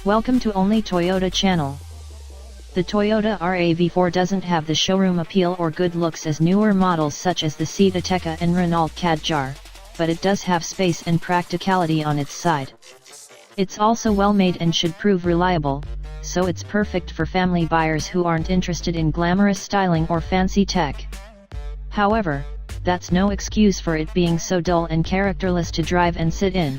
Welcome to Only Toyota channel. The Toyota RAV4 doesn't have the showroom appeal or good looks as newer models such as the Ateca and Renault Kadjar, but it does have space and practicality on its side. It's also well made and should prove reliable, so it's perfect for family buyers who aren't interested in glamorous styling or fancy tech. However, that's no excuse for it being so dull and characterless to drive and sit in.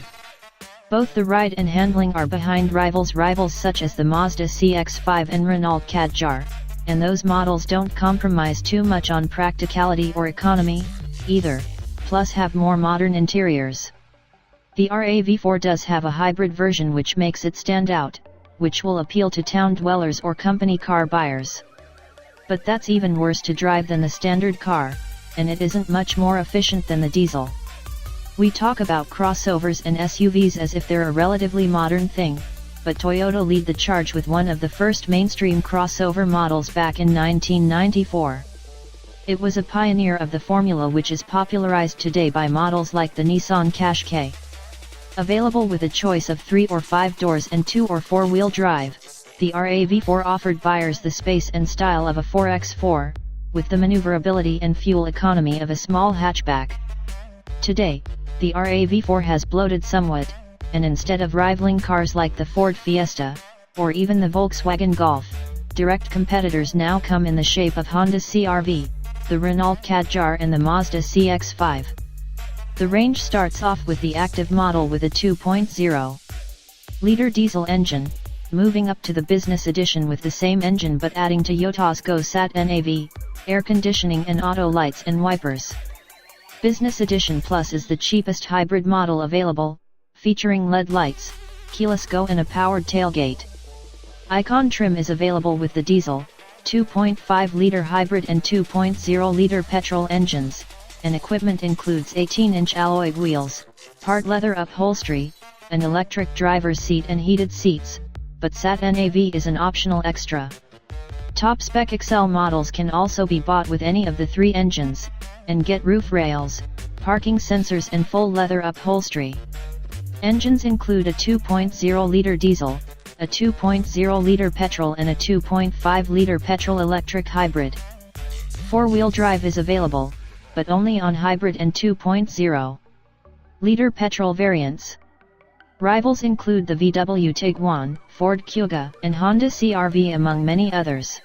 Both the ride and handling are behind rivals such as the Mazda CX-5 and Renault Kadjar, and those models don't compromise too much on practicality or economy, either, plus have more modern interiors. The RAV4 does have a hybrid version which makes it stand out, which will appeal to town dwellers or company car buyers. But that's even worse to drive than the standard car, and it isn't much more efficient than the diesel. We talk about crossovers and SUVs as if they're a relatively modern thing, but Toyota lead the charge with one of the first mainstream crossover models back in 1994. It was a pioneer of the formula which is popularized today by models like the Nissan Qashqai. Available with a choice of 3 or 5 doors and 2 or 4-wheel drive, the RAV4 offered buyers the space and style of a 4x4, with the maneuverability and fuel economy of a small hatchback. Today, the RAV4 has bloated somewhat, and instead of rivaling cars like the Ford Fiesta, or even the Volkswagen Golf, direct competitors now come in the shape of Honda CR-V, the Renault Kadjar and the Mazda CX-5. The range starts off with the active model with a 2.0-liter diesel engine, moving up to the business edition with the same engine but adding Toyota's Go Sat NAV, air conditioning and auto lights and wipers. Business Edition Plus is the cheapest hybrid model available, featuring LED lights, keyless go and a powered tailgate. Icon trim is available with the diesel, 2.5-liter hybrid and 2.0-liter petrol engines, and equipment includes 18-inch alloy wheels, part leather upholstery, an electric driver's seat and heated seats, but Sat NAV is an optional extra. Top-spec XL models can also be bought with any of the 3 engines, and get roof rails, parking sensors and full leather upholstery. Engines include a 2.0-liter diesel, a 2.0-liter petrol and a 2.5-liter petrol-electric hybrid. 4-wheel drive is available, but only on hybrid and 2.0-liter petrol variants. Rivals include the VW Tiguan, Ford Kuga, and Honda CR-V among many others.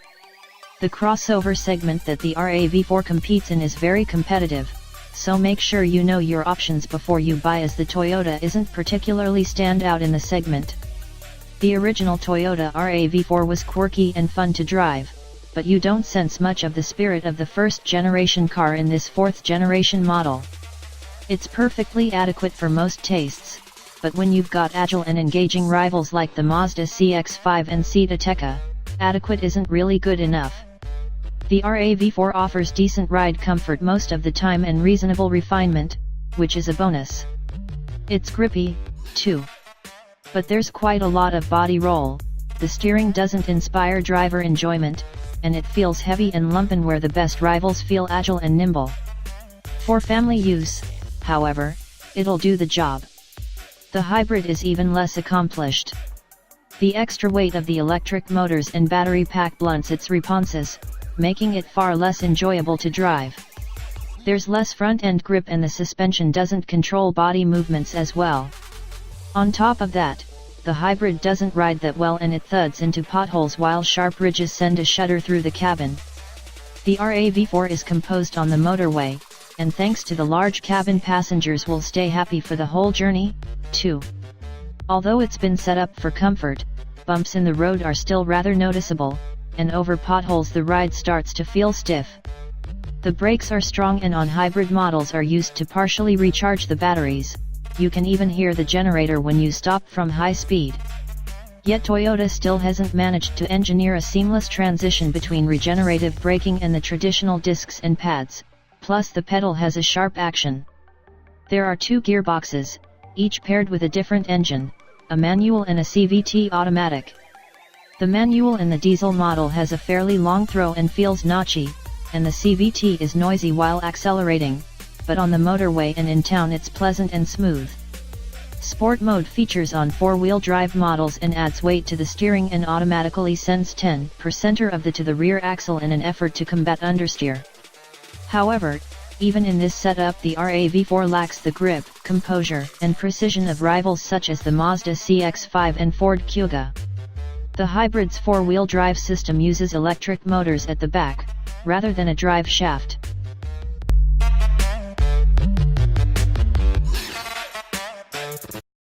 The crossover segment that the RAV4 competes in is very competitive, so make sure you know your options before you buy as the Toyota isn't particularly stand out in the segment. The original Toyota RAV4 was quirky and fun to drive, but you don't sense much of the spirit of the first generation car in this 4th generation model. It's perfectly adequate for most tastes, but when you've got agile and engaging rivals like the Mazda CX-5 and Ateca, adequate isn't really good enough. The RAV4 offers decent ride comfort most of the time and reasonable refinement, which is a bonus. It's grippy, too. But there's quite a lot of body roll, the steering doesn't inspire driver enjoyment, and it feels heavy and lumpin' where the best rivals feel agile and nimble. For family use, however, it'll do the job. The hybrid is even less accomplished. The extra weight of the electric motors and battery pack blunts its responses, making it far less enjoyable to drive. There's less front-end grip and the suspension doesn't control body movements as well. On top of that, the hybrid doesn't ride that well and it thuds into potholes while sharp ridges send a shudder through the cabin. The RAV4 is composed on the motorway, and thanks to the large cabin passengers will stay happy for the whole journey, too. Although it's been set up for comfort, bumps in the road are still rather noticeable, and over potholes the ride starts to feel stiff. The brakes are strong and on hybrid models are used to partially recharge the batteries. You can even hear the generator when you stop from high speed. Yet Toyota still hasn't managed to engineer a seamless transition between regenerative braking and the traditional discs and pads, plus the pedal has a sharp action. There are 2 gearboxes, each paired with a different engine, a manual and a CVT automatic. The manual in the diesel model has a fairly long throw and feels notchy, and the CVT is noisy while accelerating, but on the motorway and in town it's pleasant and smooth. Sport mode features on 4-wheel drive models and adds weight to the steering and automatically sends 10% of the to the rear axle in an effort to combat understeer. However, even in this setup the RAV4 lacks the grip, composure, and precision of rivals such as the Mazda CX-5 and Ford Kuga. The hybrid's 4-wheel drive system uses electric motors at the back, rather than a drive shaft.